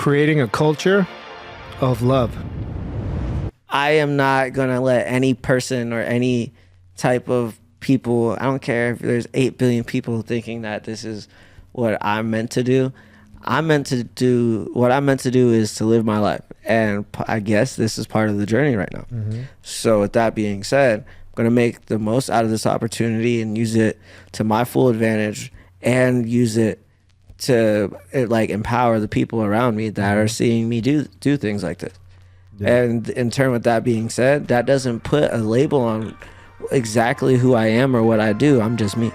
creating a culture of love. I am not going to let any person or any type of people, I don't care if there's 8 billion people thinking that this is what I'm meant to do. What I'm meant to do is to live my life. And I guess this is part of the journey right now. Mm-hmm. So with that being said, I'm going to make the most out of this opportunity and use it to my full advantage and use it to like empower the people around me that are seeing me do things like this. Yeah. And in turn with that being said, that doesn't put a label on exactly who I am or what I do. I'm just me.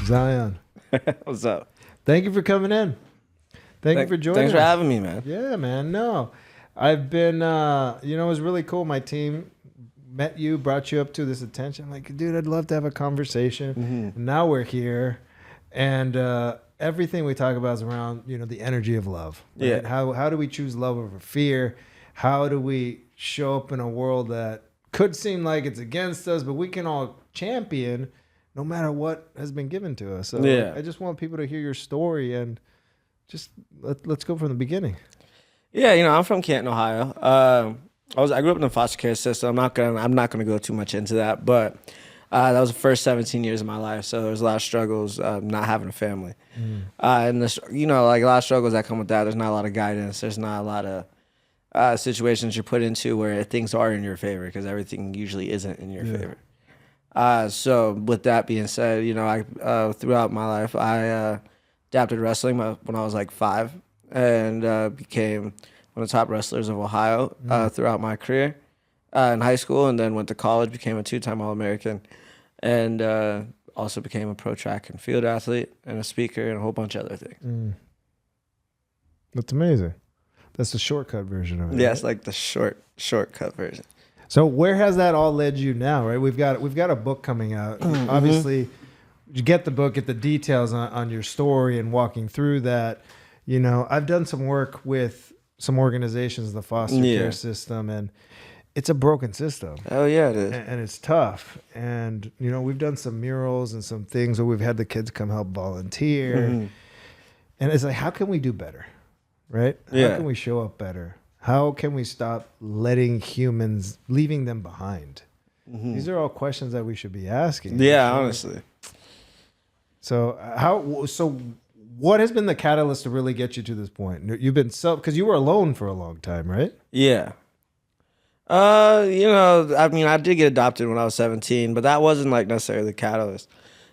Zion. What's up? Thank you for coming in. Thank you for joining Thanks us. for having me, man. Yeah, man. No, I've been, it was really cool. My team met you, brought you up to this attention. I'm like, dude, I'd love to have a conversation. Mm-hmm. And now we're here. And everything we talk about is around, the energy of love. Right? Yeah. How do we choose love over fear? How do we show up in a world that could seem like it's against us, but we can all champion no matter what has been given to us. So yeah. I just want people to hear your story and just let's go from the beginning. Yeah, I'm from Canton, Ohio. I grew up in the foster care system. I'm not gonna go too much into that, but that was the first 17 years of my life. So there was a lot of struggles not having a family, and like a lot of struggles that come with that. There's not a lot of guidance. There's not a lot of situations you're put into where things are in your favor because everything usually isn't in your favor. So with that being said, I throughout my life I adapted wrestling when I was like 5 and became one of the top wrestlers of Ohio throughout my career in high school, and then went to college, became a 2-time All-American, and also became a pro track and field athlete and a speaker and a whole bunch of other things. That's amazing. That's the shortcut version of it. Yeah, right? It's like the shortcut version. So where has that all led you now, right? We've got a book coming out. Mm-hmm. Obviously, you get the book, get the details on your story and walking through that. I've done some work with some organizations in the foster care system, and it's a broken system. Oh, yeah, it is. And it's tough. And, we've done some murals and some things where we've had the kids come help volunteer. Mm-hmm. And it's like, how can we do better, right? Yeah. How can we show up better? How can we stop leaving them behind? Mm-hmm. These are all questions that we should be asking. Yeah, honestly. So what has been the catalyst to really get you to this point? You've been because you were alone for a long time, right? Yeah. I did get adopted when I was 17, but that wasn't like necessarily the catalyst.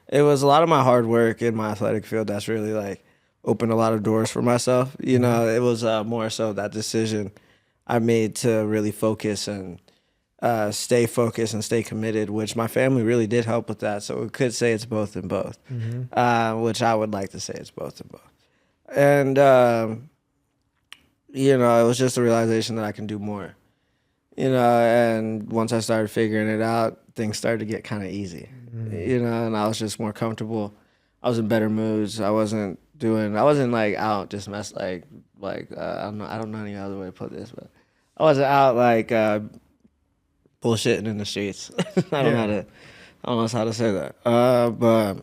It was a lot of my hard work in my athletic field that's really like opened a lot of doors for myself. It was more so that decision I made to really focus and stay focused and stay committed, which my family really did help with that. So we could say it's both and both, which I would like to say it's both and both. And, it was just a realization that I can do more, and once I started figuring it out, things started to get kind of easy, and I was just more comfortable. I was in better moods. I wasn't like out just I don't know any other way to put this, but I wasn't out like bullshitting in the streets. I don't know how to say that. But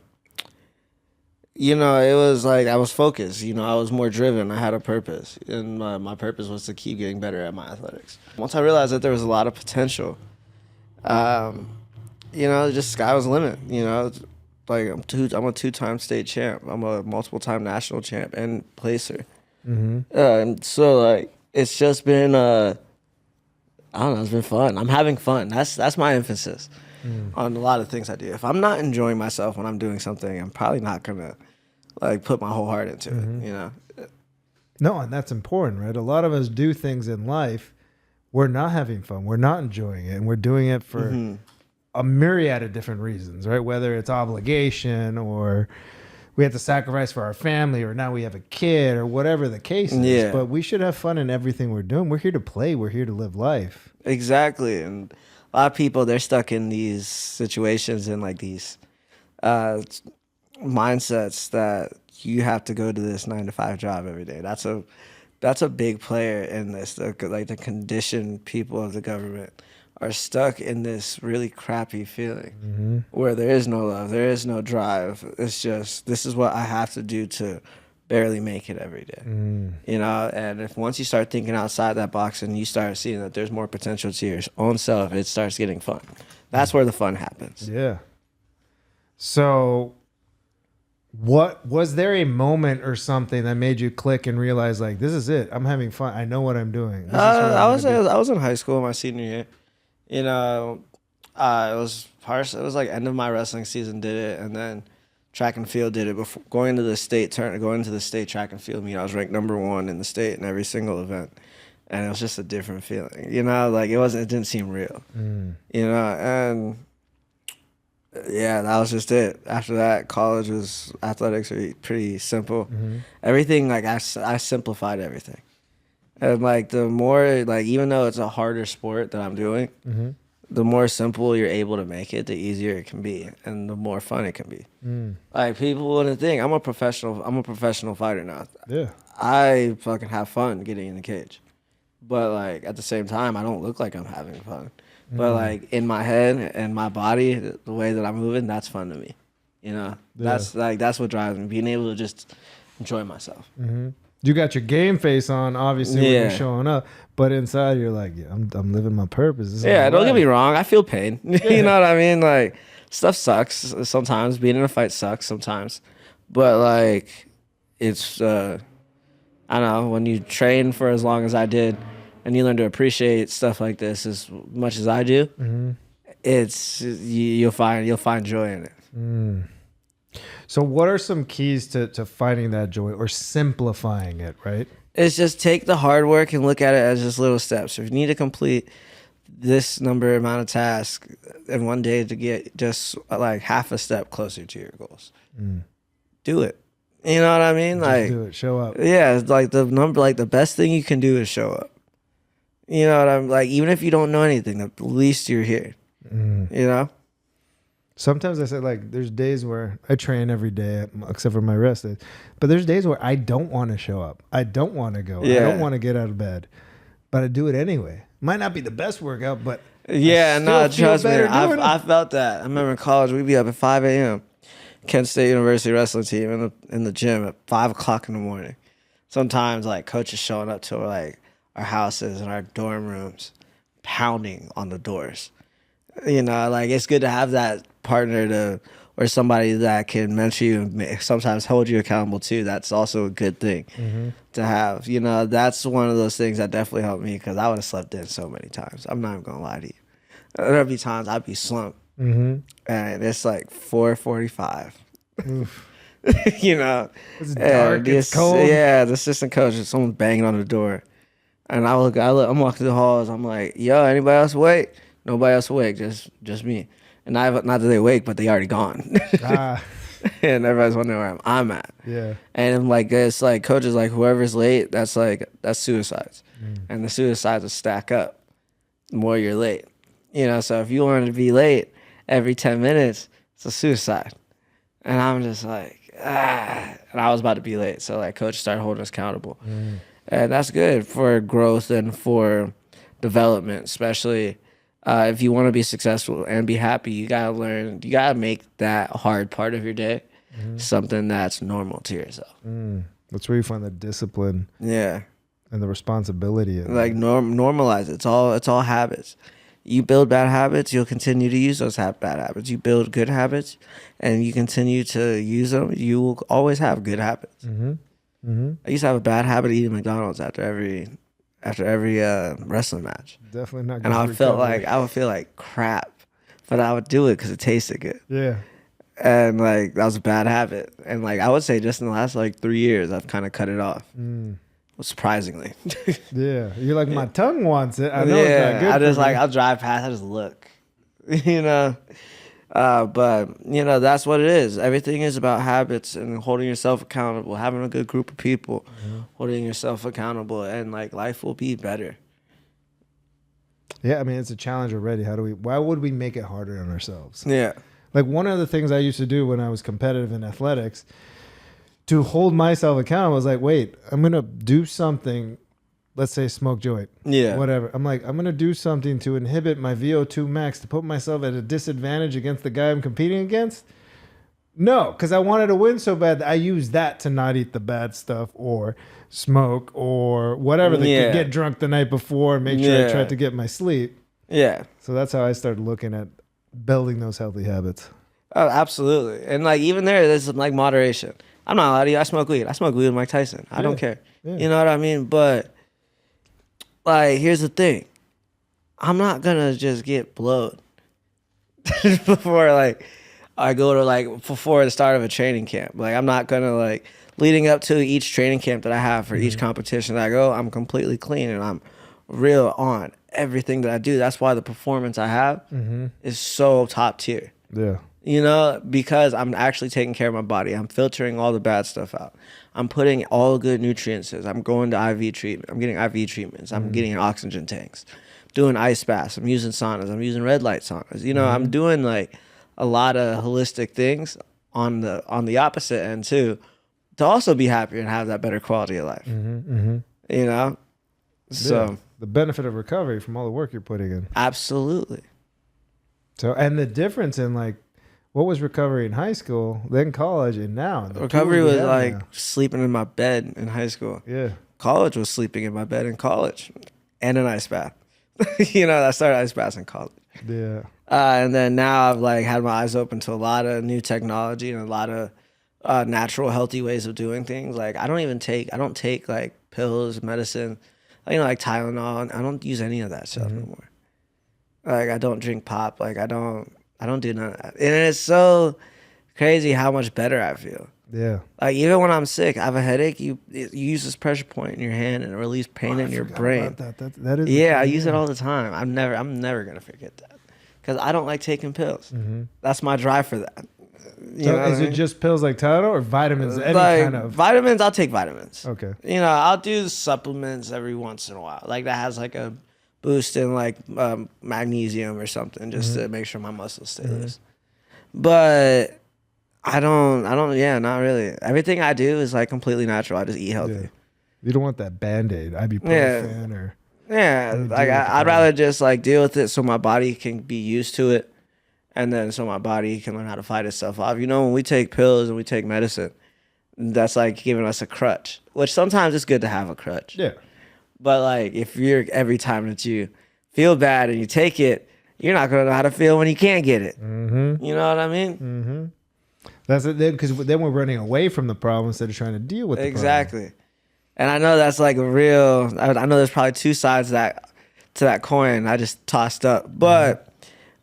it was like I was focused. I was more driven. I had a purpose, and my purpose was to keep getting better at my athletics. Once I realized that there was a lot of potential, just sky was the limit. Like I'm a 2-time state champ. I'm a multiple-time national champ and placer. Mm-hmm. And so like it's just been I don't know. It's been fun. I'm having fun. That's my emphasis on a lot of things I do. If I'm not enjoying myself when I'm doing something, I'm probably not gonna like put my whole heart into it. No, and that's important, right? A lot of us do things in life. We're not having fun. We're not enjoying it, and we're doing it for a myriad of different reasons, right? Whether it's obligation or we have to sacrifice for our family or now we have a kid or whatever the case is. Yeah. But we should have fun in everything we're doing. We're here to play. We're here to live life. Exactly. And a lot of people, they're stuck in these situations and like these mindsets that you have to go to this 9-to-5 job every day. That's a that's a big player in this. Like the conditioned people of the government are stuck in this really crappy feeling where there is no love, there is no drive. It's just, this is what I have to do to barely make it every day. You know, and if once you start thinking outside that box and you start seeing that there's more potential to your own self, it starts getting fun. That's where the fun happens. Yeah. So what was there a moment or something that made you click and realize like, this is it, I'm having fun, I know what I'm doing? This is what I I'm was in high school my senior year. You know, it was like end of my wrestling season did it, and then track and field did it before going to the state track and field meet. I was ranked number 1 in the state in every single event, and it was just a different feeling. You know, like it didn't seem real. You know, and yeah, that was just it. After that, athletics are pretty simple. Everything, like I simplified everything. And like the more, like even though it's a harder sport that I'm doing, the more simple you're able to make it, the easier it can be, and the more fun it can be. Like people wouldn't think I'm a professional fighter now. Yeah. I fucking have fun getting in the cage, but like at the same time, I don't look like I'm having fun. But like in my head and my body, the way that I'm moving, that's fun to me. You know, that's what drives me, being able to just enjoy myself. You got your game face on, obviously, when you're showing up, but inside you're like, yeah, I'm living my purpose. Don't get me wrong. I feel pain. You know what I mean? Like, stuff sucks sometimes. Being in a fight sucks sometimes. But, like, it's, I don't know, when you train for as long as I did and you learn to appreciate stuff like this as much as I do, you'll find joy in it. So what are some keys to finding that joy or simplifying it, right? It's just take the hard work and look at it as just little steps. If you need to complete this amount of tasks in one day to get just like half a step closer to your goals, do it. You know what I mean? Just like, do it. Show up. Yeah, it's like the best thing you can do is show up. You know what I'm like? Even if you don't know anything, at least you're here. You know? Sometimes I say, like, there's days where I train every day except for my rest days, but there's days where I don't want to show up. I don't want to go. I don't want to get out of bed, but I do it anyway. Might not be the best workout, but trust me. I felt that. I remember in college, we'd be up at 5 a.m. Kent State University wrestling team in the gym at 5 o'clock in the morning. Sometimes, like, coaches showing up to, like, our houses and our dorm rooms, pounding on the doors. You know, like, it's good to have that partner or somebody that can mentor you and sometimes hold you accountable too. That's also a good thing to have. You know, that's one of those things that definitely helped me, because I would have slept in so many times. I'm not even gonna lie to you. There'd be times I'd be slumped, and it's like 4:45. You know, it's dark, it's cold. Yeah, the assistant coach, someone's banging on the door, and I'm walking through the halls. I'm like, yo, anybody else awake? Nobody else awake, just me. And not that they awake, but they already gone. And everybody's wondering where I'm at. Yeah. And I'm like, it's like coaches, like, whoever's late, that's suicides. And the suicides will stack up the more you're late. You know, so if you want to be late every 10 minutes, it's a suicide. And I'm just like, and I was about to be late. So like coach started holding us accountable. And that's good for growth and for development, especially if you want to be successful and be happy. You gotta make that hard part of your day something that's normal to yourself. That's where you find the discipline. Yeah. And the responsibility. Like normalize it. It's all habits. You build bad habits, you'll continue to use those bad habits. You build good habits and you continue to use them, you will always have good habits. I used to have a bad habit of eating McDonald's after every wrestling match. Definitely not good. And I would feel like crap, but I would do it because it tasted good. Yeah. And like that was a bad habit. And like I would say just in the last like 3 years, I've kind of cut it off. Surprisingly. Yeah. You're like, my tongue wants it. I know it's not good. I just like, I'll drive past, I just look. You know? But, you know, that's what it is. Everything is about habits and holding yourself accountable, having a good group of people, holding yourself accountable, and like life will be better. Yeah, I mean, it's a challenge already. Why would we make it harder on ourselves? Yeah. Like one of the things I used to do when I was competitive in athletics, to hold myself accountable. I was like, wait, I'm going to do something. Let's say smoke joint. Yeah. Whatever. I'm like, I'm going to do something to inhibit my VO2 max, to put myself at a disadvantage against the guy I'm competing against. No, because I wanted to win so bad that I used that to not eat the bad stuff or smoke or whatever. They could get drunk the night before and make sure I tried to get my sleep. Yeah. So that's how I started looking at building those healthy habits. Oh, absolutely. And like even there's like moderation. I'm not allowed to. I smoke weed. I smoke weed with Mike Tyson. I don't care. Yeah. You know what I mean? But like, here's the thing. I'm not gonna just get blowed before like I go to like before the start of a training camp. Like I'm not gonna like leading up to each training camp that I have for each competition that I go, I'm completely clean and I'm real on everything that I do. That's why the performance I have is so top tier. Yeah. You know, because I'm actually taking care of my body. I'm filtering all the bad stuff out. I'm putting all the good nutrients. I'm going to IV treatment. I'm getting IV treatments. I'm getting in oxygen tanks. Doing ice baths. I'm using saunas. I'm using red light saunas. You know, I'm doing like a lot of holistic things on the opposite end too, to also be happier and have that better quality of life. You know, so the benefit of recovery from all the work you're putting in. Absolutely. So, and the difference in like, what was recovery in high school, then college, and now? Recovery was like sleeping in my bed in high school. Yeah. College was sleeping in my bed in college and an ice bath. You know, I started ice baths in college. Yeah. And then now I've like had my eyes open to a lot of new technology and a lot of natural, healthy ways of doing things. Like I don't take like pills, medicine, you know, like Tylenol. I don't use any of that stuff anymore. Like I don't drink pop. Like I don't do none of that. And it's so crazy how much better I feel. Yeah. Like even when I'm sick, I have a headache, you use this pressure point in your hand and it releases pain in your brain. That is I use it all the time. I'm never gonna forget that. Because I don't like taking pills. That's my drive for that. So is it just pills like Tylenol or vitamins? Any like, kind of vitamins, I'll take vitamins. Okay. You know, I'll do supplements every once in a while. Like that has like a boost in like magnesium or something just to make sure my muscles stay loose. But I don't, not really. Everything I do is like completely natural. I just eat healthy. Yeah. You don't want that Band-Aid, ibuprofen or... Yeah, like I'd rather just like deal with it so my body can be used to it, and then so my body can learn how to fight itself off. You know, when we take pills and we take medicine, that's like giving us a crutch, which sometimes it's good to have a crutch. Yeah. But like if you're every time that you feel bad and you take it, you're not gonna know how to feel when you can't get it. You know what I mean? That's it. Because then we're running away from the problem instead of trying to deal with the problem. Exactly. And I know that's like a real, I know there's probably two sides to that coin I just tossed up. But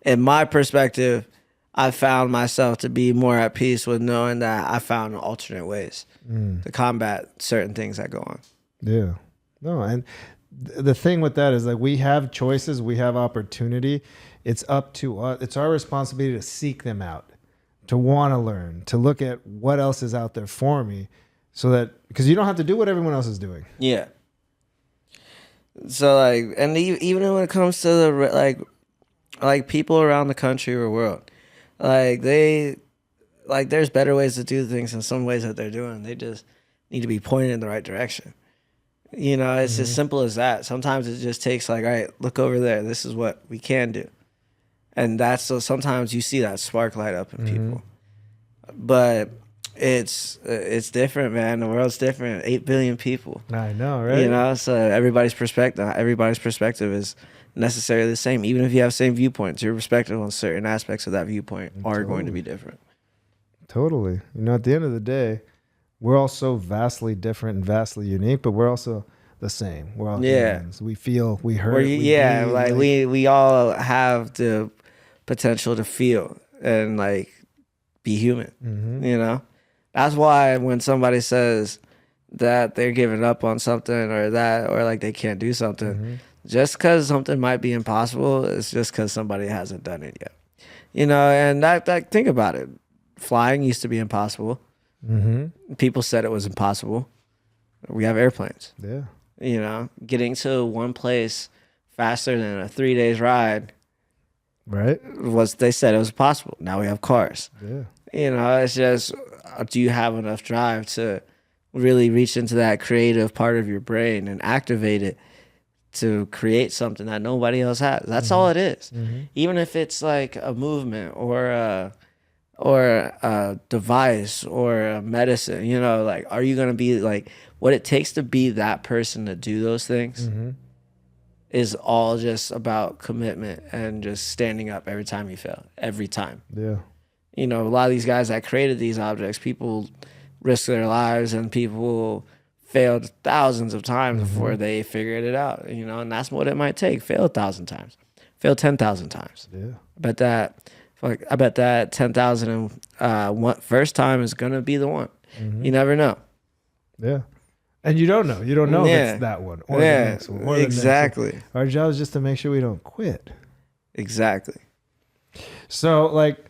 in my perspective, I found myself to be more at peace with knowing that I found alternate ways to combat certain things that go on. Yeah. No, and the thing with that is like we have choices, we have opportunity. It's up to us. It's our responsibility to seek them out, to want to learn, to look at what else is out there for me. So that, because you don't have to do what everyone else is doing. Yeah. So like, and even when it comes to the like people around the country or world, like there's better ways to do things than some ways that they're doing. They just need to be pointed in the right direction. You know, it's as simple as that. Sometimes it just takes like, all right, look over there. This is what we can do. And that's, so sometimes you see that spark light up in people. But it's different, man. The world's different. 8 billion people. I know, right? You know, so everybody's perspective is necessarily the same. Even if you have the same viewpoints, your perspective on certain aspects of that viewpoint are going to be different. Totally. You know, at the end of the day, we're all so vastly different and vastly unique, but we're also the same. We're all humans. We feel, we hurt. We all have the potential to feel and like be human. You know? That's why when somebody says that they're giving up on something or like they can't do something, just because something might be impossible, it's just because somebody hasn't done it yet. You know, and that think about it. Flying used to be impossible. People said it was impossible. We have airplanes. Yeah. You know, getting to one place faster than a 3 days ride. Right. They said it was possible. Now we have cars. Yeah. You know, it's just do you have enough drive to really reach into that creative part of your brain and activate it to create something that nobody else has? That's all it is. Even if it's like a movement or a device or a medicine, you know, like, are you going to be like, what it takes to be that person to do those things is all just about commitment and just standing up every time you fail, every time. Yeah. You know, a lot of these guys that created these objects, people risk their lives and people failed thousands of times before they figured it out, you know, and that's what it might take. Fail 1,000 times, fail 10,000 times. Yeah. I bet that 10,000 first time is going to be the one. You never know. Yeah. And you don't know. You don't know if it's that one or the next one. Or exactly. The next one. Our job is just to make sure we don't quit. Exactly. So, like,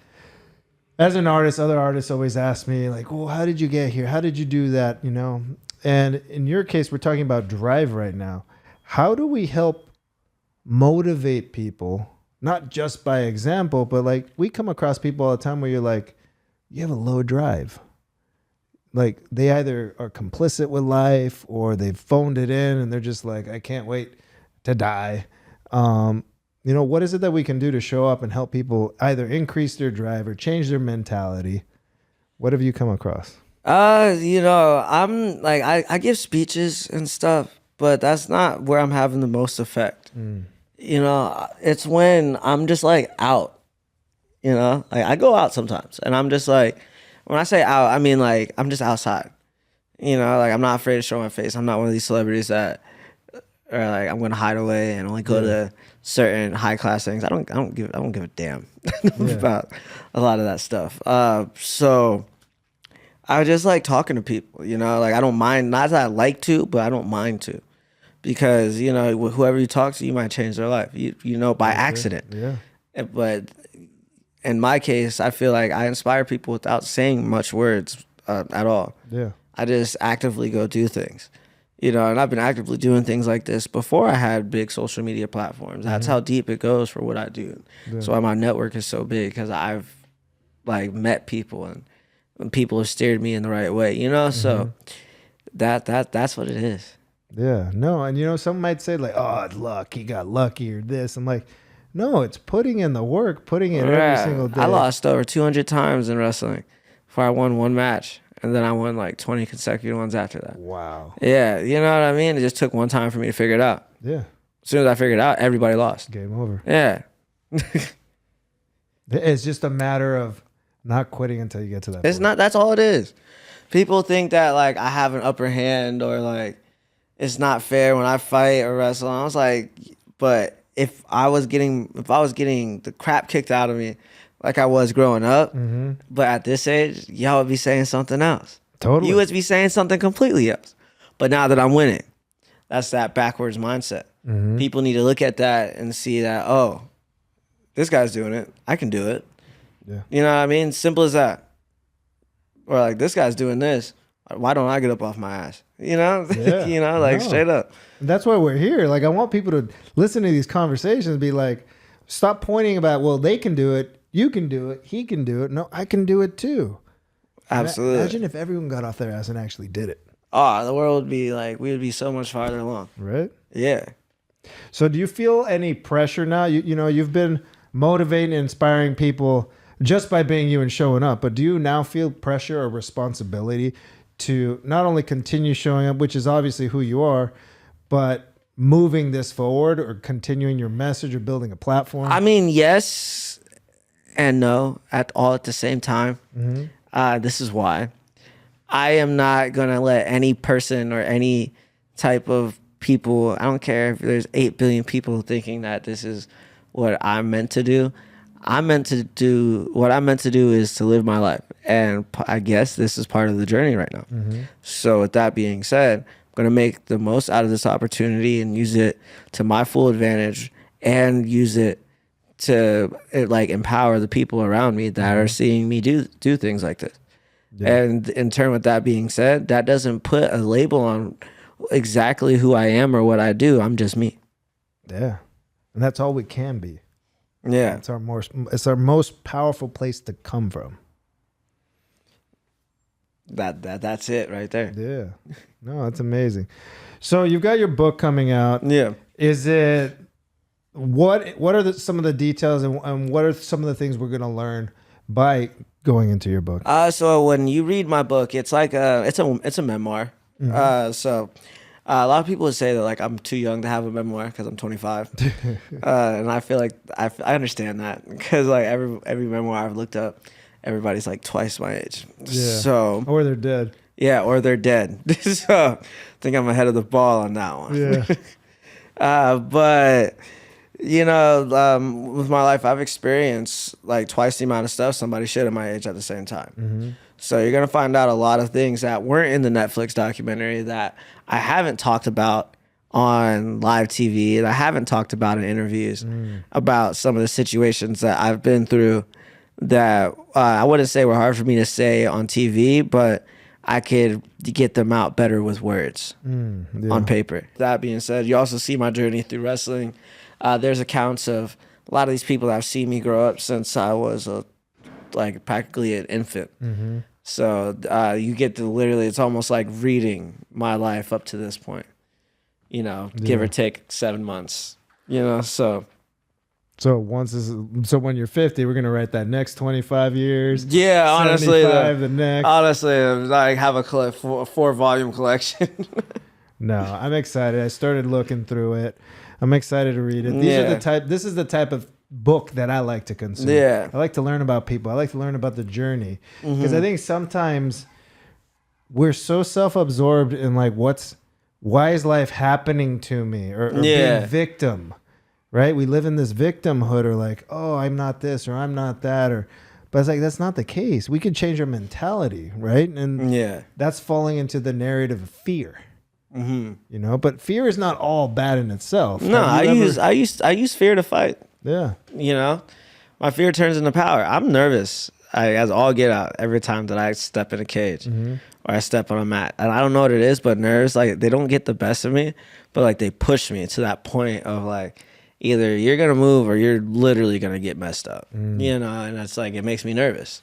as an artist, other artists always ask me, like, well, how did you get here? How did you do that? You know? And in your case, we're talking about drive right now. How do we help motivate people, not just by example, but like we come across people all the time where you're like, you have a low drive. Like they either are complicit with life or they've phoned it in and they're just like, I can't wait to die. You know, what is it that we can do to show up and help people either increase their drive or change their mentality? What have you come across? You know, I'm like, I give speeches and stuff, but that's not where I'm having the most effect. You know, it's when I'm just like out, you know, like I go out sometimes and I'm just like, when I say out, I mean like I'm just outside, you know, like I'm not afraid to show my face. I'm not one of these celebrities that are like, I'm going to hide away and only go to certain high class things. I don't give a damn about a lot of that stuff. So I just like talking to people, you know, like I don't mind, not that I like to, but I don't mind to, because, you know, whoever you talk to, you might change their life, you know, by accident. Yeah. But in my case, I feel like I inspire people without saying much words at all. Yeah. I just actively go do things, you know, and I've been actively doing things like this before I had big social media platforms. That's how deep it goes for what I do. Yeah. So why my network is so big, because I've like met people and people have steered me in the right way, you know? So that's what it is. Yeah. No, and you know, some might say like, oh, it's luck. He got lucky or this. I'm like, no, it's putting in the work, putting in every single day. I lost over 200 times in wrestling before I won one match. And then I won like 20 consecutive ones after that. Wow. Yeah, you know what I mean? It just took one time for me to figure it out. Yeah. As soon as I figured it out, everybody lost. Game over. Yeah. It's just a matter of not quitting until you get to that point. That's all it is. People think that like I have an upper hand or like it's not fair when I fight or wrestle. I was like, but if I was getting the crap kicked out of me like I was growing up, but at this age, y'all would be saying something else. Totally. You would be saying something completely else. But now that I'm winning, that's that backwards mindset. People need to look at that and see that, oh, this guy's doing it. I can do it. Yeah. You know what I mean? Simple as that. Or like, this guy's doing this. Why don't I get up off my ass? You know? Yeah. You know, like straight up. That's why we're here. Like, I want people to listen to these conversations and be like, stop pointing about, well, they can do it. You can do it. He can do it. No, I can do it too. Absolutely. Imagine if everyone got off their ass and actually did it. Oh, the world would be like, we would be so much farther along. Right? Yeah. So do you feel any pressure now? You know, you've been motivating and inspiring people just by being you and showing up, but do you now feel pressure or responsibility to not only continue showing up, which is obviously who you are, but moving this forward or continuing your message or building a platform? I mean, yes and no at the same time. This is why. I am not going to let any person or any type of people, I don't care if there's 8 billion people thinking that this is what I'm meant to do. What I'm meant to do is to live my life. And I guess this is part of the journey right now. So with that being said, I'm going to make the most out of this opportunity and use it to my full advantage and use it to like empower the people around me that are seeing me do things like this. Yeah. And in turn with that being said, that doesn't put a label on exactly who I am or what I do. I'm just me. Yeah. And that's all we can be. Yeah. It's our most powerful place to come from. that's it right there. Yeah. No, that's amazing. So you've got your book coming out. Yeah. Is it what are some of the details and what are some of the things we're going to learn by going into your book? So when you read my book, it's like it's a memoir. So a lot of people would say that like I'm too young to have a memoir because I'm 25, and I feel like I understand that because like every memoir I've looked up, everybody's like twice my age. Yeah. So Or they're dead. yeah, or they're dead. So I think I'm ahead of the ball on that one. Yeah. But you know, with my life, I've experienced like twice the amount of stuff somebody should at my age at the same time. So you're going to find out a lot of things that weren't in the Netflix documentary that I haven't talked about on live TV, and I haven't talked about in interviews about some of the situations that I've been through that I wouldn't say were hard for me to say on TV, but I could get them out better with words on paper. That being said, you also see my journey through wrestling. There's accounts of a lot of these people that have seen me grow up since I was like practically an infant. So you get to literally, it's almost like reading my life up to this point, you know, give or take 7 months, you know, so. So when you're 50, we're going to write that next 25 years. Yeah, honestly, the next. Honestly, I have a 4-volume collection. No, I'm excited. I started looking through it. I'm excited to read it. This is the type of book that I like to consume. Yeah. I like to learn about people. I like to learn about the journey. Because I think sometimes we're so self-absorbed in like why is life happening to me? Or being victim. Right? We live in this victimhood or like, oh, I'm not this or I'm not that. But it's like, that's not the case. We could change our mentality, right? And that's falling into the narrative of fear. You know, but fear is not all bad in itself. No, I use fear to fight. Yeah. You know, my fear turns into power. I'm nervous. As all get out every time that I step in a cage or I step on a mat. And I don't know what it is, but nerves, like they don't get the best of me, but like they push me to that point of like, either you're going to move or you're literally going to get messed up, you know, and it's like, it makes me nervous.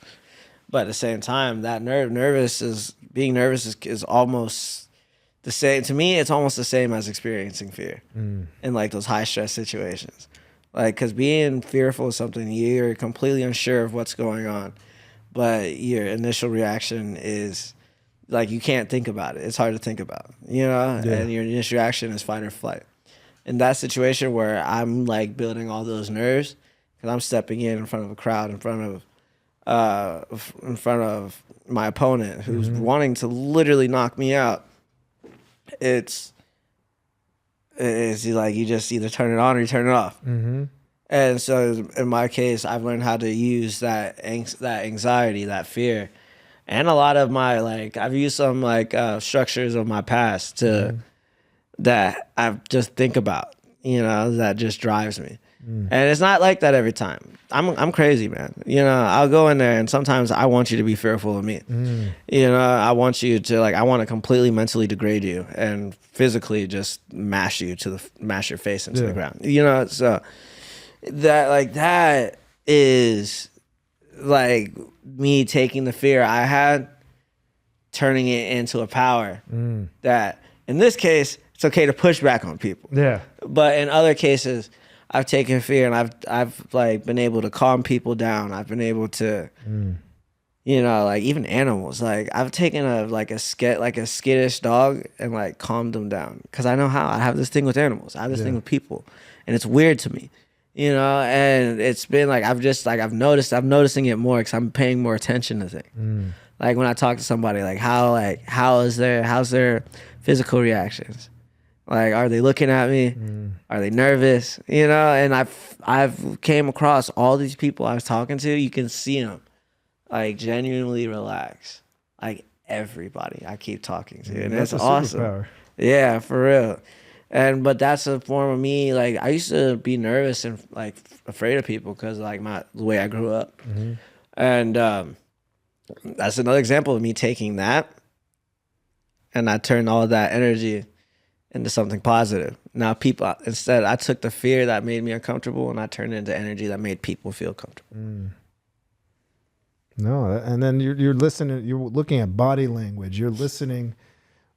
But at the same time, that being nervous is almost the same. To me, it's almost the same as experiencing fear in like those high stress situations. Like, because being fearful is something you're completely unsure of what's going on, but your initial reaction is like, you can't think about it. It's hard to think about, you know, and your initial reaction is fight or flight. In that situation where I'm like building all those nerves, because I'm stepping in front of a crowd, in front of my opponent who's wanting to literally knock me out, it's like you just either turn it on or you turn it off. And so in my case, I've learned how to use that anxiety, that fear, and a lot of my like I've used some like structures of my past to. That I just think about, you know, that just drives me. And it's not like that every time. I'm crazy, man. You know, I'll go in there and sometimes I want you to be fearful of me. You know, I want you to I want to completely mentally degrade you and physically just mash your face into the ground. You know, so that is like me taking the fear I had, turning it into a power that in this case, it's okay to push back on people. Yeah. But in other cases, I've taken fear and I've like been able to calm people down. I've been able to, you know, like even animals. Like I've taken a skittish dog and like calmed them down because I know how. I have this thing with animals. I have this thing with people, and it's weird to me, you know. And it's been like I'm noticing it more because I'm paying more attention to things. Like when I talk to somebody, how's their physical reactions? Like, are they looking at me? Are they nervous? You know, and I've came across all these people I was talking to. You can see them, like, genuinely relax. Like, everybody I keep talking to. And it's awesome. Superpower. Yeah, for real. But that's a form of me. Like, I used to be nervous and, like, afraid of people because, like, the way I grew up. And that's another example of me taking that. And I turned all of that energy into something positive. Now instead, I took the fear that made me uncomfortable and I turned it into energy that made people feel comfortable. No, and then you're listening. You're looking at body language. You're listening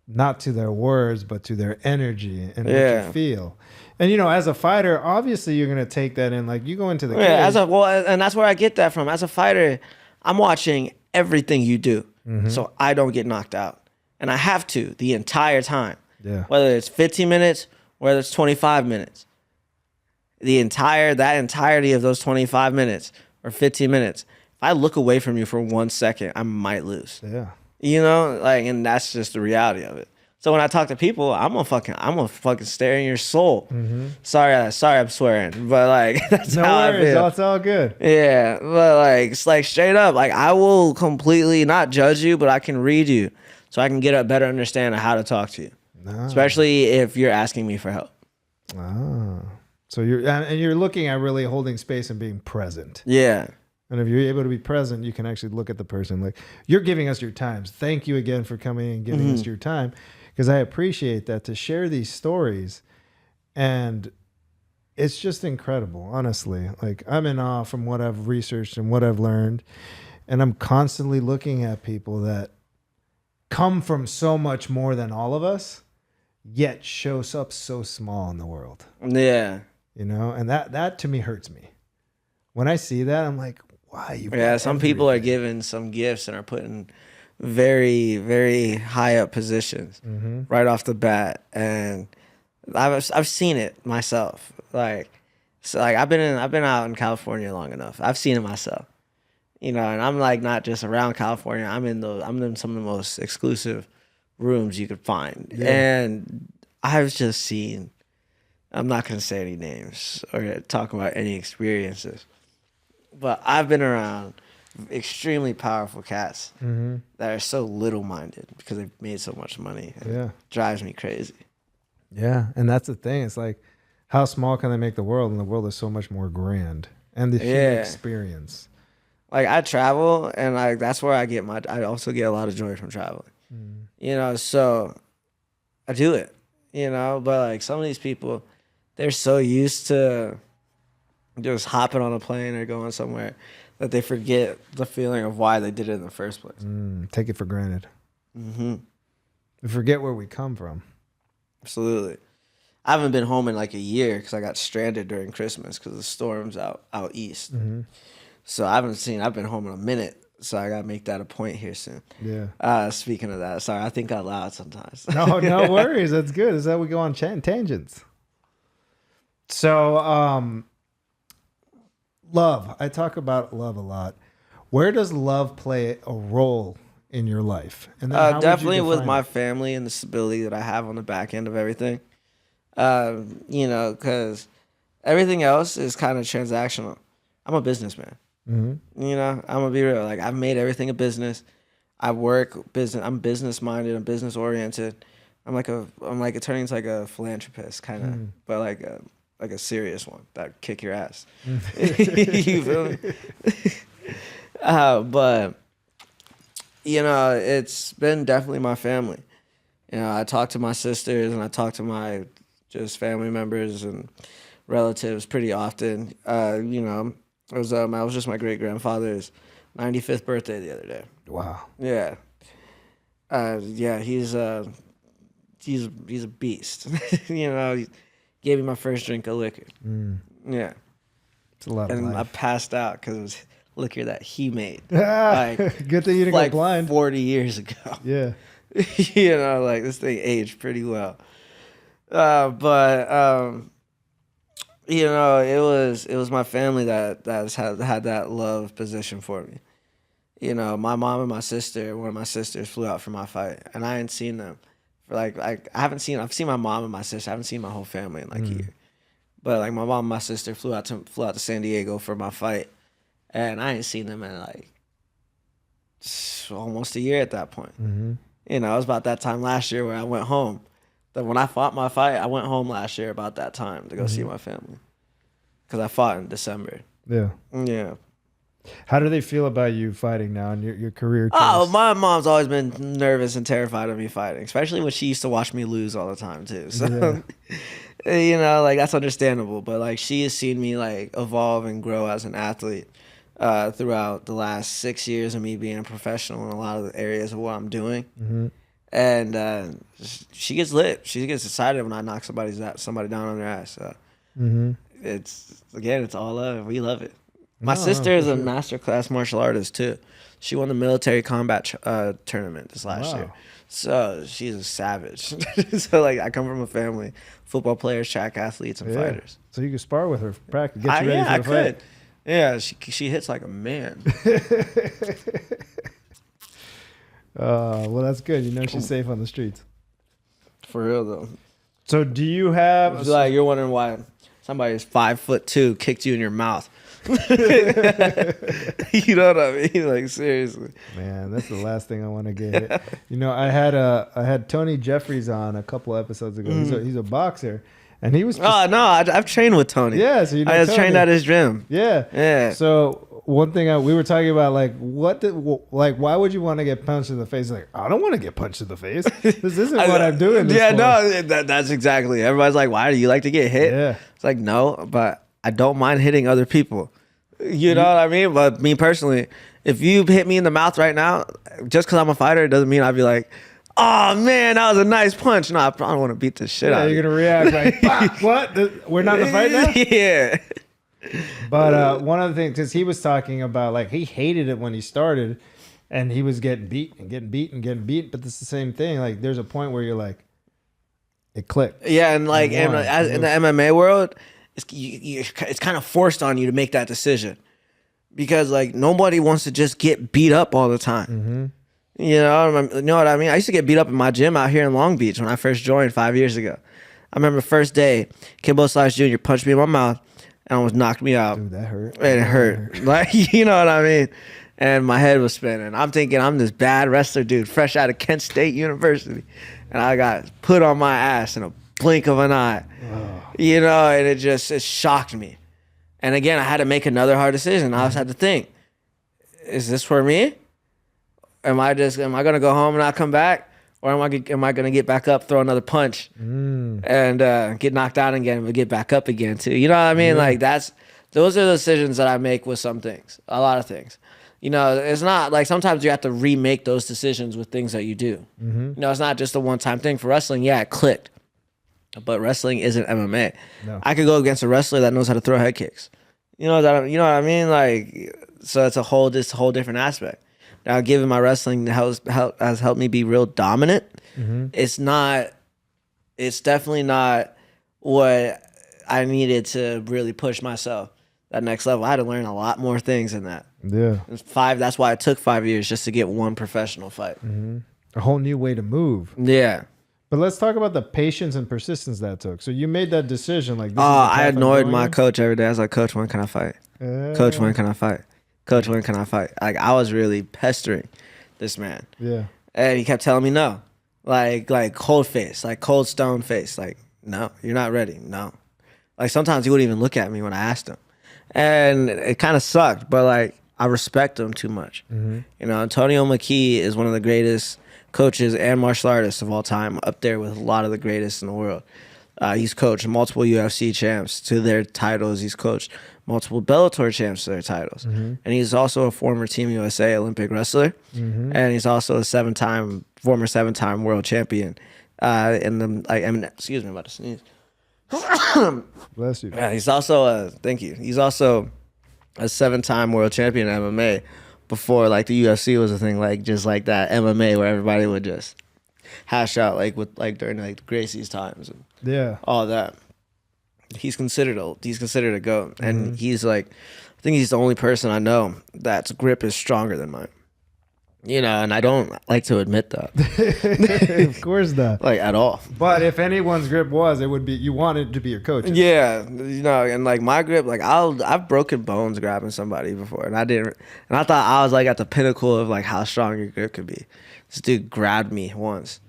not to their words, but to their energy and what you feel. And as a fighter, obviously you're gonna take that in. Like you go into the cage. And that's where I get that from. As a fighter, I'm watching everything you do, so I don't get knocked out, and I have to the entire time. Yeah. Whether it's 15 minutes, whether it's 25 minutes, that entirety of those 25 minutes or 15 minutes. If I look away from you for 1 second, I might lose. Yeah. And that's just the reality of it. So when I talk to people, I'm gonna fucking stare in your soul. Sorry, I'm swearing, but like that's no how worries, I feel. It's all good. Yeah, but like it's like straight up, like I will completely not judge you, but I can read you, so I can get a better understanding of how to talk to you, especially if you're asking me for help. So you're looking at really holding space and being present. Yeah. And if you're able to be present, you can actually look at the person like, you're giving us your time. Thank you again for coming and giving us your time, because I appreciate that, to share these stories. And it's just incredible, honestly. Like I'm in awe from what I've researched and what I've learned. And I'm constantly looking at people that come from so much more than all of us, yet shows up so small in the world. Yeah. And that to me hurts me. When I see that, I'm like, why? Some people are given some gifts and are put in very, very high up positions right off the bat, and I've seen it myself. I've been out in California long enough. I've seen it myself, and I'm like not just around California. I'm in some of the most exclusive rooms you could find, and I've just seen. I'm not gonna say any names or talk about any experiences. But I've been around extremely powerful cats that are so little-minded because they've made so much money. It drives me crazy. Yeah, and that's the thing. It's like, how small can they make the world? And the world is so much more grand. And the human experience. Like, I travel, and that's where I also get a lot of joy from traveling. So I do it, But, like, some of these people, they're so used to just hopping on a plane or going somewhere that they forget the feeling of why they did it in the first place. Take it for granted. We forget where we come from. Absolutely. I haven't been home in like a year because I got stranded during Christmas because of the storms out east. So I've been home in a minute. So I got to make that a point here soon. Yeah. Speaking of that, sorry, I think out loud sometimes. No worries. That's good. Is that we go on tangents. So, love. I talk about love a lot. Where does love play a role in your life? And then definitely with my family and the stability that I have on the back end of everything. Because everything else is kind of transactional. I'm a businessman. I'm gonna be real. Like I've made everything a business. I work business. I'm business minded. I'm business oriented. I'm like turning into like a philanthropist kind of, but like a serious one that kick your ass. You feel me? But it's been definitely my family. I talk to my sisters and I talk to my just family members and relatives pretty often. It was just my great grandfather's 95th birthday the other day. Wow. Yeah. He's a beast. He gave me my first drink of liquor. Yeah. It's a lot of life. I passed out because it was liquor that he made. Good thing you didn't go blind. 40 years ago. Yeah. This thing aged pretty well. It was my family that had that love position for me. My mom and my sister, one of my sisters flew out for my fight, and I hadn't seen them for I've seen my mom and my sister. I haven't seen my whole family in a year. But my mom and my sister flew out to San Diego for my fight, and I ain't seen them in almost a year at that point. It was about that time last year where I went home. That when I fought my fight, I went home last year about that time to go see my family. Because I fought in December. Yeah. Yeah. How do they feel about you fighting now in your career? Oh, my mom's always been nervous and terrified of me fighting, especially when she used to watch me lose all the time too. So, that's understandable. But she has seen me evolve and grow as an athlete. throughout the last 6 years of me being a professional in a lot of the areas of what I'm doing. And she gets lit. She gets excited when I knock somebody down on their ass. So it's all love. We love it. My sister is a masterclass martial artist too. She won the military combat tournament this last year. So she's a savage. So like I come from a family, football players, track athletes, and fighters. So you can spar with her, practice, get you ready for the fight. Could. Yeah, she hits like a man. Well, that's good. You know she's safe on the streets. For real though. So do you have? It's like you're wondering why somebody is 5'2" kicked you in your mouth. You know what I mean? Like seriously. Man, that's the last thing I want to get hit. You know, I had Tony Jeffries on a couple episodes ago. He's a boxer. And he was just, I've trained with Tony. Yeah, so you know I was trained at his gym. Yeah. So one thing we were talking about, like, why would you want to get punched in the face? Like, I don't want to get punched in the face. This isn't what I'm doing. That's exactly. Everybody's like, why do you like to get hit? Yeah. It's like, no, but I don't mind hitting other people. You know what I mean? But me personally, if you hit me in the mouth right now, just because I'm a fighter, it doesn't mean I'd be like, oh man, that was a nice punch. No, I probably want to beat the shit out of you. You're gonna react like, fuck, what? We're not in the fight now? Yeah. But one of the things, because he was talking about, like, he hated it when he started, and he was getting beat and getting beat and getting beat. But it's the same thing. Like, there's a point where you're like, it clicked. Yeah, and like in the MMA world, it's kind of forced on you to make that decision, because like nobody wants to just get beat up all the time. You know what I mean? I used to get beat up in my gym out here in Long Beach when I first joined 5 years ago. I remember first day, Kimbo Slice Jr. punched me in my mouth and almost knocked me out. Dude, that hurt. And it hurt. Like, you know what I mean? And my head was spinning. I'm thinking I'm this bad wrestler dude, fresh out of Kent State University. And I got put on my ass in a blink of an eye. Oh. You know, and it shocked me. And again, I had to make another hard decision. I just had to think, is this for me? Am I gonna go home and not come back, or am I gonna get back up, throw another punch, and get knocked out again, but get back up again too? You know what I mean? Like those are the decisions that I make with some things, a lot of things. You know, it's not like sometimes you have to remake those decisions with things that you do. You know, it's not just a one-time thing. For wrestling, yeah, it clicked, but wrestling isn't MMA. No. I could go against a wrestler that knows how to throw head kicks. You know what I mean? Like, so it's a whole different aspect. Now, given my wrestling has helped me be real dominant, it's definitely not what I needed to really push myself that next level. I had to learn a lot more things in that. Yeah. That's why it took 5 years just to get one professional fight. A whole new way to move. Yeah. But let's talk about the patience and persistence that took. So you made that decision. Like, I annoyed my coach every day. I was like, Coach, when can I fight? Coach, when can I fight? Coach, when can I fight? Like, I was really pestering this man. Yeah. And he kept telling me no. Like cold face, like cold stone face. Like, no, you're not ready. No. Like, sometimes he wouldn't even look at me when I asked him. And it kind of sucked, but like, I respect him too much. You know, Antonio McKee is one of the greatest coaches and martial artists of all time, up there with a lot of the greatest in the world. He's coached multiple UFC champs to their titles. He's coached multiple Bellator champs to their titles. And he's also a former Team USA Olympic wrestler. And he's also a former seven-time world champion. Excuse me, I'm about to sneeze. Bless you. Yeah, he's also thank you. He's also a 7-time world champion in MMA before like the UFC was a thing, like just like that MMA where everybody would just hash out during like Gracie's times and all that. He's considered a GOAT, and he's like, I think he's the only person I know that's grip is stronger than mine. You know, and I don't like to admit that. Of course not. Like, at all. But if anyone's grip was, it would be, you wanted to be your coach. Yeah. You know, and like my grip, like I've broken bones grabbing somebody before, and I thought I was like at the pinnacle of like how strong your grip could be. This dude grabbed me once.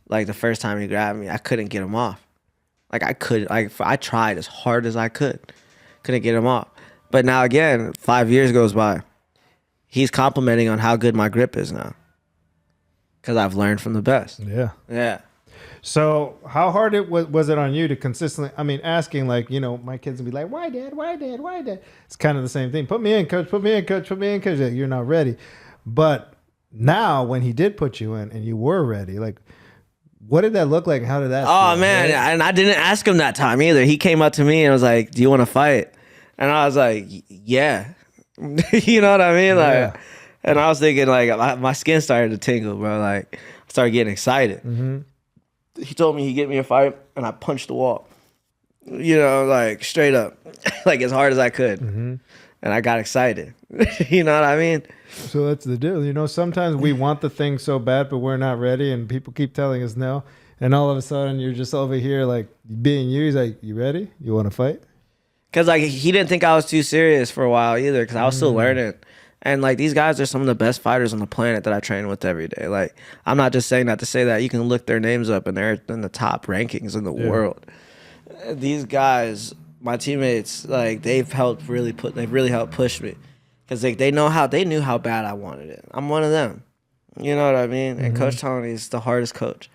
Like the first time he grabbed me, I couldn't get him off. Like I tried as hard as I could. Couldn't get him off. But now again, 5 years goes by. He's complimenting on how good my grip is now. Because I've learned from the best. Yeah. Yeah. So how hard was it on you to consistently? I mean, asking like my kids would be like, "Why, Dad? Why, Dad? Why, Dad?" It's kind of the same thing. Put me in, coach. Put me in, coach. Put me in, coach. Like, you're not ready. But now, when he did put you in and you were ready, like, what did that look like? How did that? Oh feel, man, right? and I didn't ask him that time either. He came up to me and was like, "Do you want to fight?" And I was like, "Yeah." You know what I mean? Yeah. Like, and I was thinking like my skin started to tingle, bro. Like I started getting excited. Mm-hmm. He told me he'd get me a fight, and I punched the wall. Like straight up, like as hard as I could, Mm-hmm. and I got excited. You know what I mean? So that's the deal. Sometimes we want the thing so bad, but we're not ready, and people keep telling us no. And all of a sudden, you're just over here, like, being you. He's like, "You ready? You want to fight?" Because like he didn't think I was too serious for a while either, because I was still learning. And like these guys are some of the best fighters on the planet that I train with every day. Like I'm not just saying that to say that. You can look their names up, and they're in the top rankings in the world. These guys, my teammates, like they've really helped push me, because like they knew how bad I wanted it. I'm one of them. You know what I mean? And Coach Tony is the hardest coach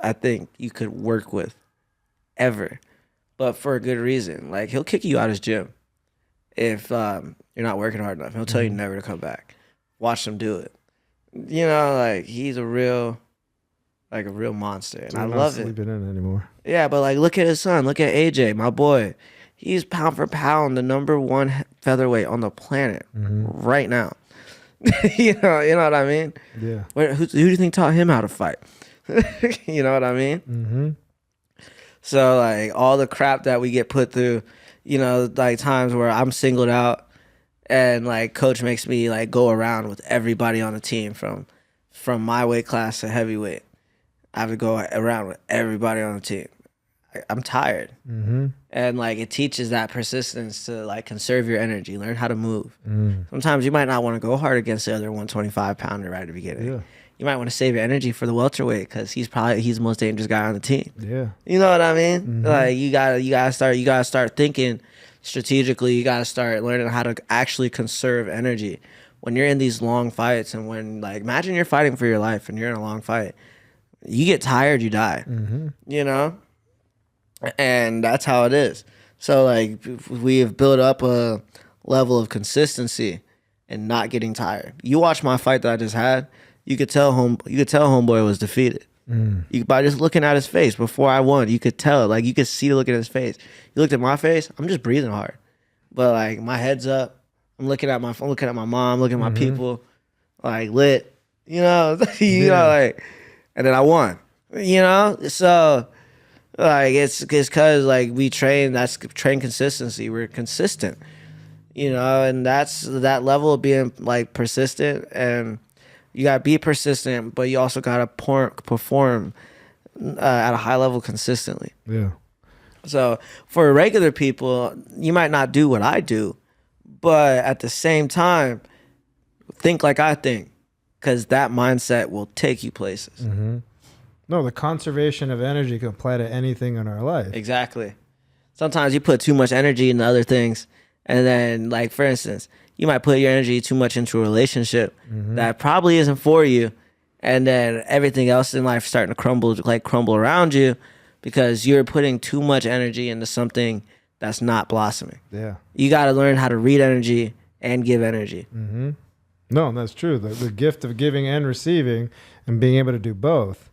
I think you could work with ever, but for a good reason. Like he'll kick you out of his gym if you're not working hard enough. He'll tell you never to come back. Watch him do it. Like he's a real monster, and I love it. Sleeping in anymore. Yeah, but like look at his son. Look at AJ, my boy. He's pound for pound the #1 featherweight on the planet right now. You know what I mean? Yeah. Who do you think taught him how to fight? You know what I mean? Mm-hmm. So like all the crap that we get put through, like times where I'm singled out, and like coach makes me like go around with everybody on the team from my weight class to heavyweight. I have to go around with everybody on the team. I'm tired. And like it teaches that persistence to like conserve your energy, learn how to move. Sometimes you might not want to go hard against the other 125 pounder right at the beginning. Yeah. You might want to save your energy for the welterweight, because he's the most dangerous guy on the team. Yeah. You know what I mean? Like you gotta start thinking strategically. You gotta start learning how to actually conserve energy when you're in these long fights. And when like imagine you're fighting for your life and you're in a long fight, you get tired, you die. And that's how it is. So like we have built up a level of consistency and not getting tired. You watch my fight that I just had. You could tell homeboy was defeated. By just looking at his face before I won, you could tell. Like you could see the look in his face. You looked at my face. I'm just breathing hard, but like my head's up. I'm looking at my mom, looking at my people, like lit. Like, and then I won. So like it's because like we train. That's train consistency. We're consistent. And that's that level of being like persistent. And you gotta be persistent, but you also gotta perform at a high level consistently. Yeah. So for regular people, you might not do what I do, but at the same time, think like I think, because that mindset will take you places. No, the conservation of energy can apply to anything in our life. Exactly. Sometimes you put too much energy into other things, and then, like for instance, you might put your energy too much into a relationship that probably isn't for you, and then everything else in life starting to crumble around you, because you're putting too much energy into something that's not blossoming. Yeah. You got to learn how to read energy and give energy. No, that's true. The gift of giving and receiving, and being able to do both.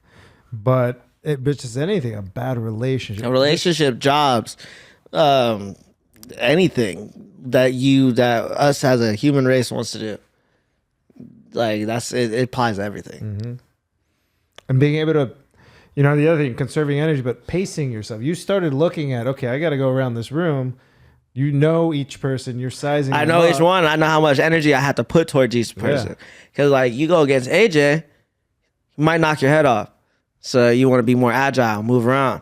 But it's just anything, a bad relationship. A relationship, jobs, anything that us as a human race wants to do. Like it applies to everything. And being able to, the other thing, conserving energy, but pacing yourself. You started looking at, okay, I got to go around this room. Each person, you're sizing. I know each one. I know how much energy I have to put towards each person. Because like you go against AJ, you might knock your head off. So you want to be more agile, move around.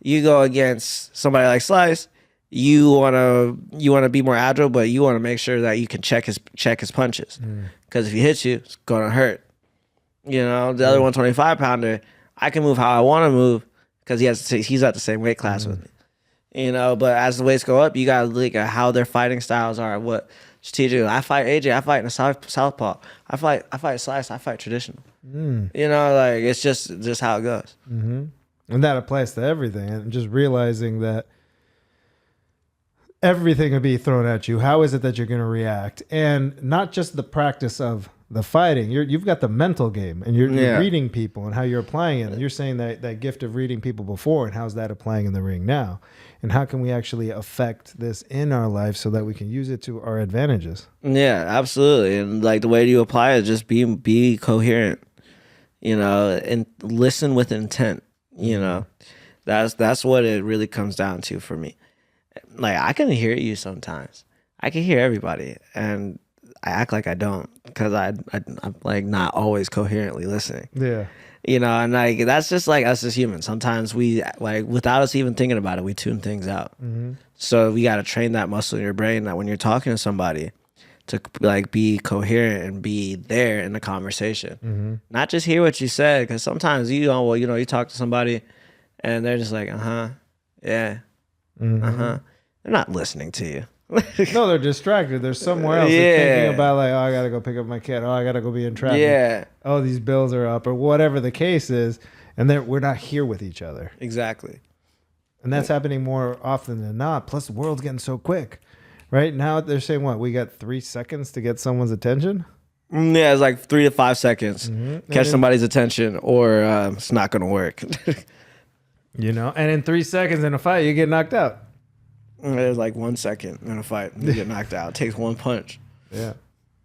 You go against somebody like Slice, you want to be more agile, but you want to make sure that you can check his punches. Because if he hits you, it's gonna hurt. The other 125 pounder, I can move how I want to move because he's at the same weight class with me. you know. But as the weights go up, you gotta look at how their fighting styles are. What strategic? I fight AJ. I fight in a southpaw. I fight slice. I fight traditional. You know, like it's just how it goes. And that applies to everything. And just realizing that everything will be thrown at you. How is it that you're going to react? And not just the practice of the fighting. You've got the mental game, and you're reading people and how you're applying it. And you're saying that gift of reading people before, and how's that applying in the ring now? And how can we actually affect this in our life so that we can use it to our advantages? Yeah, absolutely. And like the way you apply it, just be coherent, you know, and listen with intent. You know, that's what it really comes down to for me. Like I can hear you sometimes. I can hear everybody, and I act like I don't because I'm like not always coherently listening. Yeah. You know, and like that's just like us as humans. Sometimes we like without us even thinking about it, we tune things out. So we got to train that muscle in your brain that when you're talking to somebody, to like be coherent and be there in the conversation, not just hear what you said. Because sometimes you talk to somebody, and they're just like, yeah, they're not listening to you. No, they're distracted. They're somewhere else. They're thinking about like, oh, I gotta go pick up my kid. Oh, I gotta go be in traffic. Yeah. Oh, these bills are up, or whatever the case is, and we're not here with each other. Exactly. And that's happening more often than not. Plus, the world's getting so quick. Right now, they're saying what? We got 3 seconds to get someone's attention. Yeah, it's like 3 to 5 seconds. Catch somebody's attention, or it's not gonna work. You know, and in 3 seconds in a fight, you get knocked out. There's like 1 second in a fight, you get knocked out. It takes one punch. Yeah,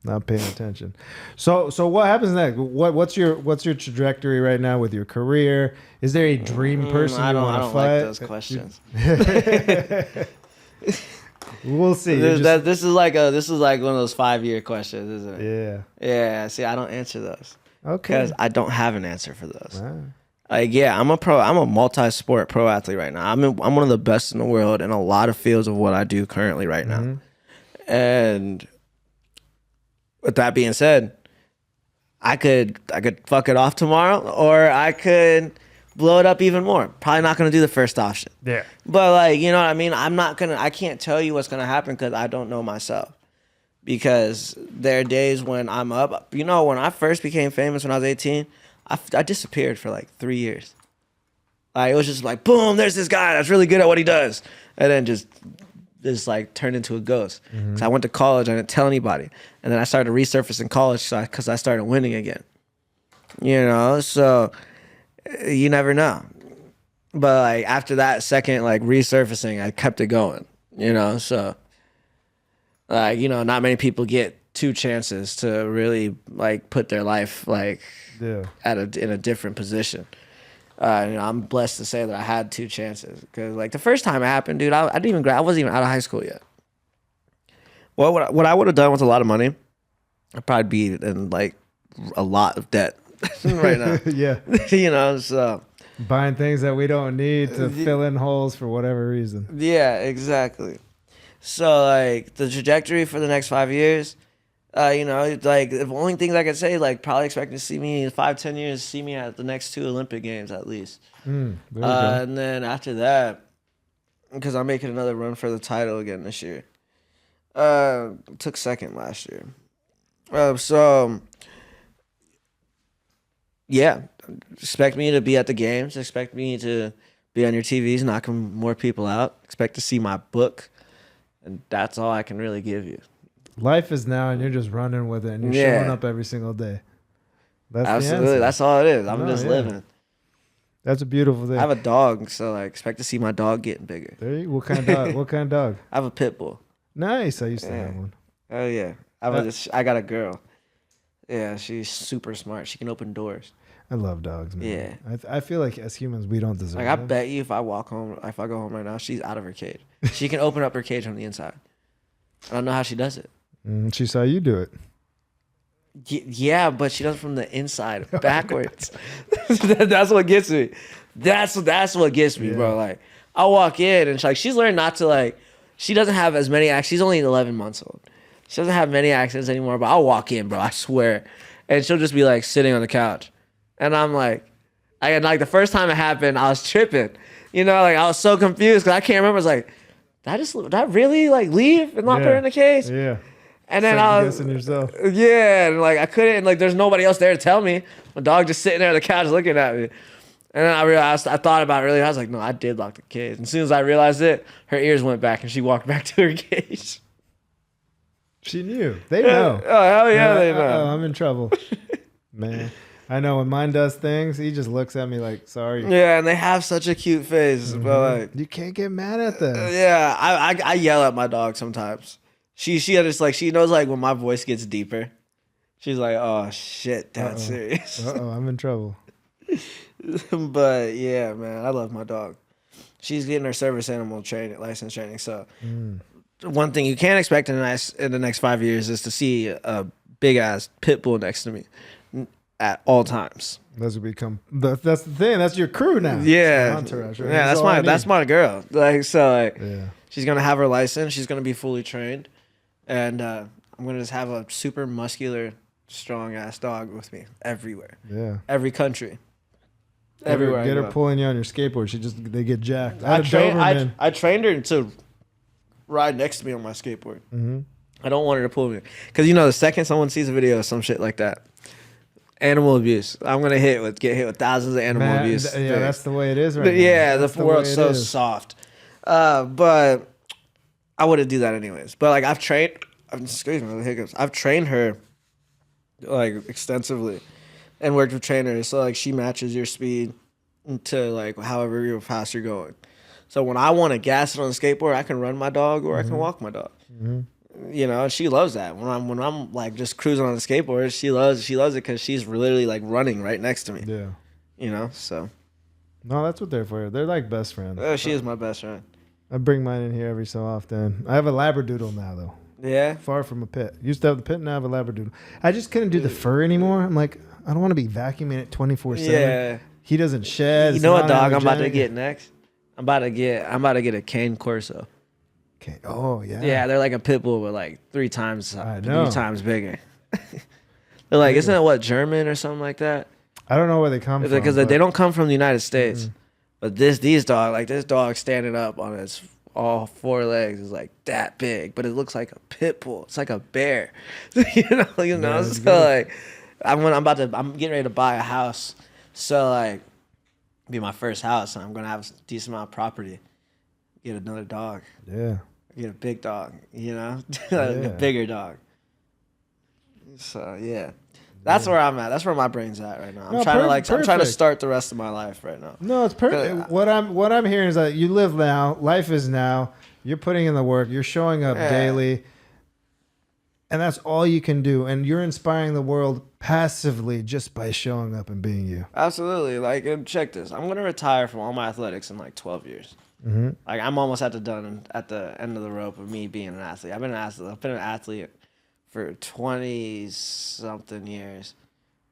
not paying attention. So what happens next? What's your trajectory right now with your career? Is there a dream person you want to fight? I don't like those questions. We'll see. This is like one of those 5-year questions, isn't it? Yeah. Yeah. See, I don't answer those. Okay. Because I don't have an answer for those. Wow. Like, yeah, I'm a multi-sport pro athlete right now. I'm one of the best in the world in a lot of fields of what I do currently right now. And with that being said, I could fuck it off tomorrow, or I could blow it up even more. Probably not going to do the first option. Yeah. But like, you know what I mean? I can't tell you what's going to happen because I don't know myself. Because there are days when I'm up. You know, when I first became famous when I was 18, I disappeared for like 3 years. Like, it was just like, boom, there's this guy that's really good at what he does. And then just like turned into a ghost. So I went to college, I didn't tell anybody. And then I started to resurface in college because I started winning again. You know, so you never know. But like after that second like resurfacing, I kept it going. You know, so like, you know, not many people get 2 chances to really like put their life like in a different position. You know, I'm blessed to say that I had 2 chances because like the first time it happened, dude, I wasn't even out of high school yet. Well, what I would have done with a lot of money, I'd probably be in like a lot of debt right now. Yeah. You know, so buying things that we don't need to fill in holes for whatever reason. Yeah, exactly. So like the trajectory for the next 5 years, you know, like the only things I could say, like probably expecting to see me in 5-10 years, see me at the next 2 Olympic Games at least. And then after that, because I'm making another run for the title again this year. Took second last year. So yeah, expect me to be at the games. Expect me to be on your TVs, knocking more people out. Expect to see my book. And that's all I can really give you. Life is now, and you're just running with it, and you're showing up every single day. That's absolutely. That's all it is. I'm just living. That's a beautiful thing. I have a dog, so I expect to see my dog getting bigger. There you go. What kind of dog? What kind of dog? I have a pit bull. Nice. I used to have one. Oh yeah. I got a girl. Yeah, she's super smart. She can open doors. I love dogs, man. Yeah. I feel like as humans, we don't deserve I bet you if I go home right now, she's out of her cage. She can open up her cage on the inside. I don't know how she does it. She saw you do it. Yeah, but she does it from the inside, backwards. That's what gets me. That's what gets me, bro. Like, I walk in and she's learned not to like. She doesn't have as many accents. She's only 11 months old. She doesn't have many accents anymore. But I'll walk in, bro. I swear, and she'll just be like sitting on the couch, and I'm like, the first time it happened, I was tripping You know, like I was so confused because I can't remember. I was like, did I really like leave and lock her in the cage? Yeah. And then I was guessing yourself. Yeah, and like I couldn't, and like there's nobody else there to tell me. My dog just sitting there on the couch looking at me. And then I realized, I thought about it really. I was like, no, I did lock the cage. And as soon as I realized it, her ears went back and she walked back to her cage. She knew. They know. Oh, hell yeah, they know. Oh, I'm in trouble. Man. I know when mine does things, he just looks at me like, sorry. Yeah, and they have such a cute face. But like, you can't get mad at them. Yeah, I yell at my dog sometimes. She just like, she knows like when my voice gets deeper. She's like, oh shit, that's serious. I'm in trouble. But yeah, man, I love my dog. She's getting her service animal license training. So one thing you can't expect in the next 5 years is to see a big ass pit bull next to me at all times. That's the thing. That's your crew now. Yeah, entourage, right? Yeah, that's my girl. Like she's gonna have her license. She's gonna be fully trained, and I'm gonna just have a super muscular, strong ass dog with me everywhere. Yeah, every country. Everywhere. Get her pulling you on your skateboard. They get jacked. I trained her to ride next to me on my skateboard. Mm-hmm. I don't want her to pull me because the second someone sees a video of some shit like that, animal abuse. I'm gonna get hit with thousands of animal abuse. Yeah, that's the way it is right now. Yeah, the world's so soft. But I wouldn't do that anyways. But like I've trained. Excuse me, the hiccups. I've trained her like extensively. And worked with trainers, so like she matches your speed to like however fast you're going. So when I want to gas it on the skateboard, I can run my dog or I can walk my dog. And she loves that. When I'm like just cruising on the skateboard, she loves it because she's literally like running right next to me. Yeah. So. No, that's what they're for. They're like best friends. She is my best friend. I bring mine in here every so often. I have a Labradoodle now though. Yeah. Far from a pit. Used to have the pit, now I have a Labradoodle. I just couldn't do the fur anymore. I'm like, I don't want to be vacuuming it 24/7. Yeah. He doesn't shed. You know what dog I'm about to get next? I'm about to get a cane corso. Okay. Oh yeah. Yeah, they're like a pit bull, but like three times bigger. They're like, isn't it what, German or something like that? I don't know where they come from. Because they don't come from the United States. But this dog standing up on its all four legs is like that big, but it looks like a pit bull. It's like a bear. you know. So like, I'm getting ready to buy a house. So like, be my first house, and I'm gonna have a decent amount of property. Get another dog. Yeah. Get a big dog. A bigger dog. So yeah. That's where I'm at. That's where my brain's at right now. I'm trying to start the rest of my life right now. No, it's perfect. What I'm hearing is that you live now. Life is now. You're putting in the work. You're showing up daily, and that's all you can do. And you're inspiring the world passively just by showing up and being you. Absolutely. Like, and check this. I'm gonna retire from all my athletics in like 12 years. Mm-hmm. Like, I'm almost at the end of the rope of me being an athlete. I've been an athlete for 20-something years,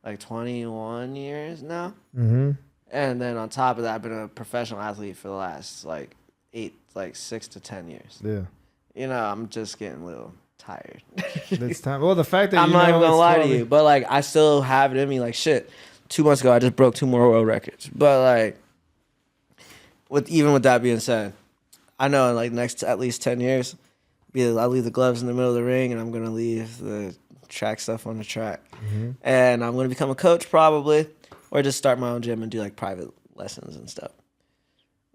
like 21 years now. Mm-hmm. And then on top of that, I've been a professional athlete for the last 6 to 10 years. Yeah. I'm just getting a little tired. It's time. Well, the fact that I'm not even gonna lie to you, but like I still have it in me. Like shit, 2 months ago I just broke 2 more world records. But like, with that being said, I know in like next at least 10 years. I'll leave the gloves in the middle of the ring, and I'm going to leave the track stuff on the track. Mm-hmm. And I'm going to become a coach probably, or just start my own gym and do like private lessons and stuff.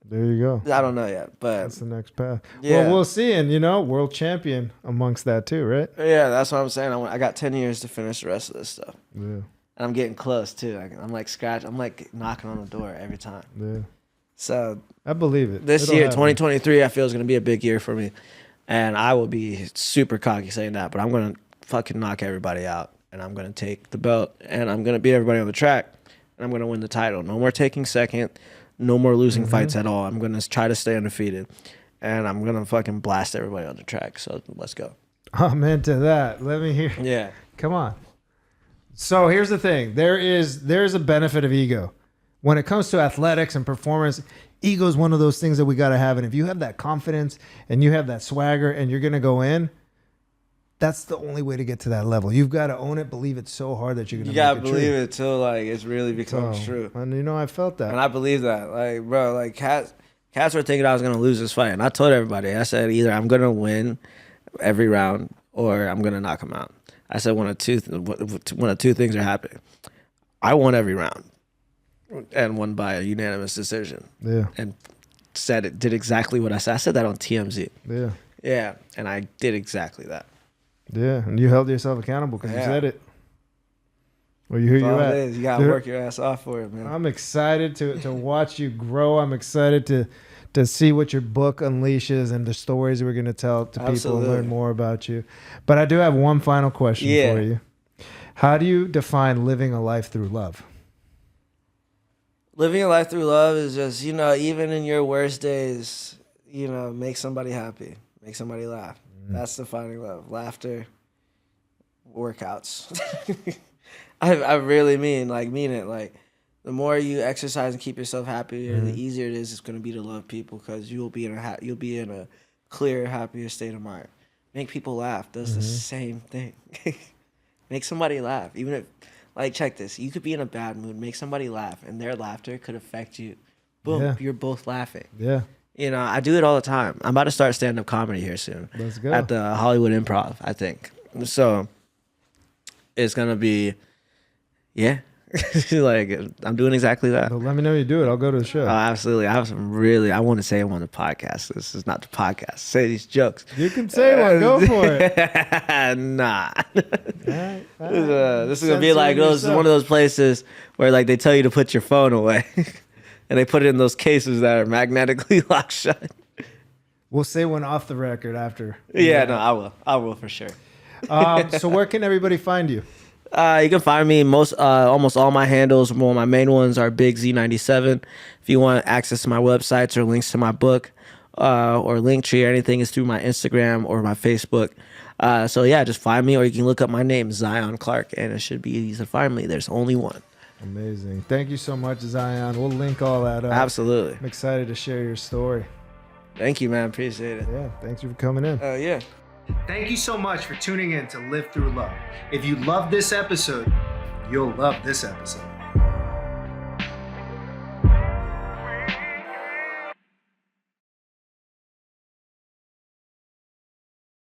There you go. I don't know yet, but that's the next path. Yeah. Well, we'll see. And, world champion amongst that too, right? Yeah, that's what I'm saying. I got 10 years to finish the rest of this stuff. Yeah. And I'm getting close too. I'm like knocking on the door every time. Yeah. So I believe it. This year, 2023, I feel is going to be a big year for me. And I will be super cocky saying that, but I'm going to fucking knock everybody out. And I'm going to take the belt. And I'm going to beat everybody on the track. And I'm going to win the title. No more taking second. No more losing fights at all. I'm going to try to stay undefeated. And I'm going to fucking blast everybody on the track. So let's go. I'm into that. Let me hear. Yeah. Come on. So here's the thing. There's a benefit of ego. When it comes to athletics and performance, ego is one of those things that we got to have. And if you have that confidence and you have that swagger and you're going to go in, that's the only way to get to that level. You've got to own it, believe it so hard that you're going to make it true. You got to believe it till like it's really becomes true. And I felt that. And I believe that. Like, bro, like Cats were thinking I was gonna lose this fight, and I told everybody. I said either I'm gonna win every round or I'm gonna knock him out. I said one of two things are happening. I won every round and won by a unanimous decision. Yeah. And did exactly what I said. I said that on TMZ. Yeah. Yeah, and I did exactly that. Yeah, and you held yourself accountable because you said it. Well, here That's you all at. it is. You gotta work your ass off for it, man. I'm excited to watch you grow. I'm excited to see what your book unleashes and the stories we're going to tell to people and learn more about you. But I do have one final question for you. How do you define living a life through love? Living a life through love is just, even in your worst days, make somebody happy, make somebody laugh. That's defining love. Laughter, workouts. I really mean it. Like, the more you exercise and keep yourself happier, the easier it is. It's going to be to love people because you'll be in a clearer, happier state of mind. Make people laugh does the same thing. Make somebody laugh, even if, like, check this. You could be in a bad mood, make somebody laugh, and their laughter could affect you. Boom, you're both laughing. Yeah. I do it all the time. I'm about to start stand-up comedy here soon. Let's go. At the Hollywood Improv, I think. So it's gonna be. Yeah. Like, I'm doing exactly that. Well, let me know you do it. I'll go to the show. Oh, absolutely. I want to say I'm on the podcast. This is not the podcast. Say these jokes. You can say one. Go for it. Nah. All right. This is going to be like one of those places where, like, they tell you to put your phone away. And they put it in those cases that are magnetically locked shut. We'll say one off the record after. Yeah, no, I will for sure. So where can everybody find you? You can find me almost all my handles. Well, my main ones are Big Z97. If you want access to my websites or links to my book or Linktree or anything, is through my Instagram or my Facebook. So yeah, just find me, or you can look up my name, Zion Clark, and it should be easy to find me. There's only one. Amazing. Thank you so much, Zion. We'll link all that up. Absolutely. I'm excited to share your story. Thank you, man. Appreciate it. Yeah, thanks for coming in. Yeah. Thank you so much for tuning in to Live Through Love. If you love this episode, you'll love this episode.